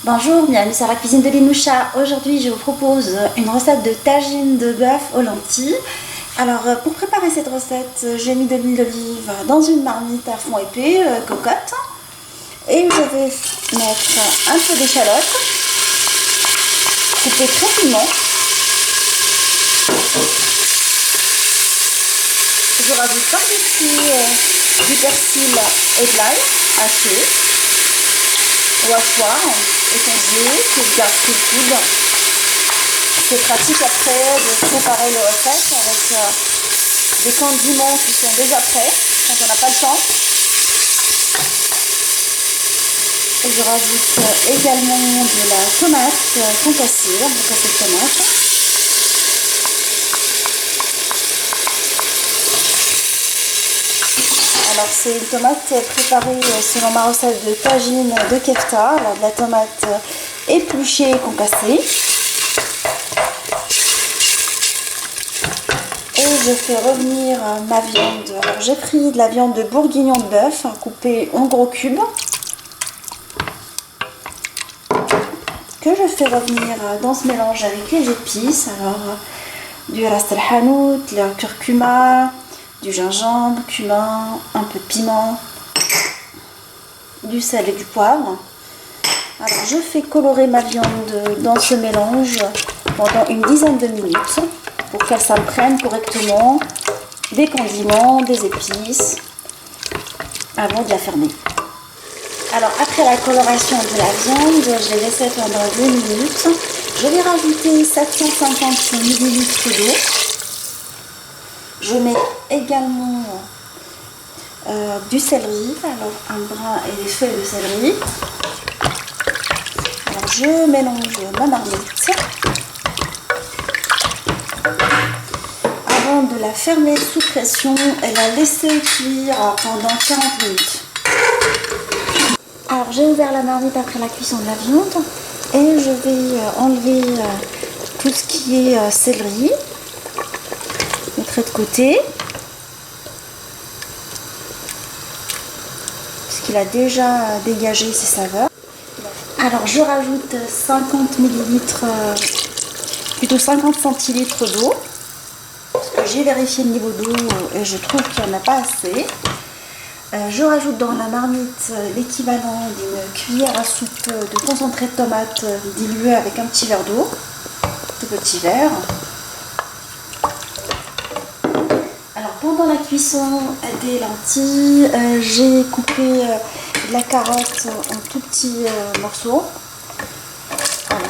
Bonjour, bienvenue sur la cuisine de Linoucha. Aujourd'hui, je vous propose une recette de tagine de bœuf aux lentilles. Alors, pour préparer cette recette, j'ai mis de l'huile d'olive dans une marmite à fond épais, cocotte. Et je vais mettre un peu d'échalote, coupée très finement. Je rajoute par-dessus du persil et de l'ail haché ou hachoir épongé que je garde sous le coude. C'est pratique après de préparer les recettes avec des condiments qui sont déjà prêts quand on n'a pas le temps. Et je rajoute également de la tomate concassée, un peu cassée de tomate. Alors c'est une tomate préparée selon ma recette de tagine de kefta, alors de la tomate épluchée et concassée. Et je fais revenir ma viande. Alors j'ai pris de la viande de bourguignon de bœuf coupée en gros cubes, que je fais revenir dans ce mélange avec les épices. Alors du ras el hanout, le curcuma, du gingembre, cumin, un peu de piment, du sel et du poivre. Alors je fais colorer ma viande dans ce mélange pendant une dizaine de minutes pour qu'elle s'imprègne correctement des condiments, des épices avant de la fermer. Alors après la coloration de la viande, je vais laisser pendant 2 minutes. Je vais rajouter 750 ml d'eau. Je mets également du céleri, alors un brin et des feuilles de céleri. Alors je mélange ma marmite avant de la fermer sous pression et la laisser cuire pendant 40 minutes. Alors j'ai ouvert la marmite après la cuisson de la viande et je vais enlever tout ce qui est céleri. Je mettrai de côté puisqu'il a déjà dégagé ses saveurs. Alors je rajoute 50 ml, plutôt 50 centilitres d'eau parce que j'ai vérifié le niveau d'eau et je trouve qu'il n'y en a pas assez. Je rajoute dans la marmite l'équivalent d'une cuillère à soupe de concentré de tomate dilué avec un petit verre d'eau, tout petit verre. Alors pendant la cuisson des lentilles, j'ai coupé de la carotte en tout petits morceaux,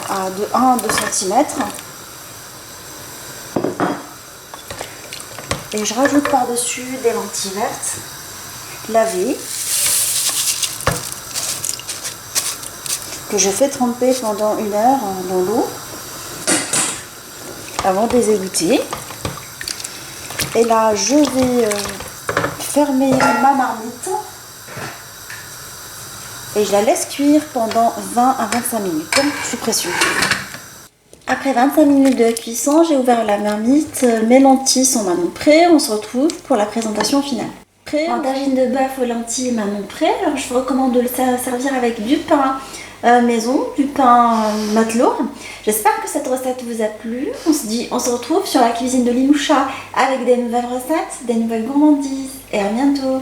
de 1 à 2 cm. Et je rajoute par-dessus des lentilles vertes lavées que je fais tremper pendant 1 heure dans l'eau avant de les égoutter. Et là je vais fermer ma marmite et je la laisse cuire pendant 20 à 25 minutes sous pression. Après 25 minutes de cuisson, j'ai ouvert la marmite, mes lentilles sont maintenant prêtes, on se retrouve pour la présentation finale. Un tagine de bœuf aux lentilles est maintenant prêt. Alors je vous recommande de le servir avec du pain maison, du pain matelot. J'espère que cette recette vous a plu. On se retrouve sur la cuisine de Linoucha avec des nouvelles recettes, des nouvelles gourmandises et à bientôt.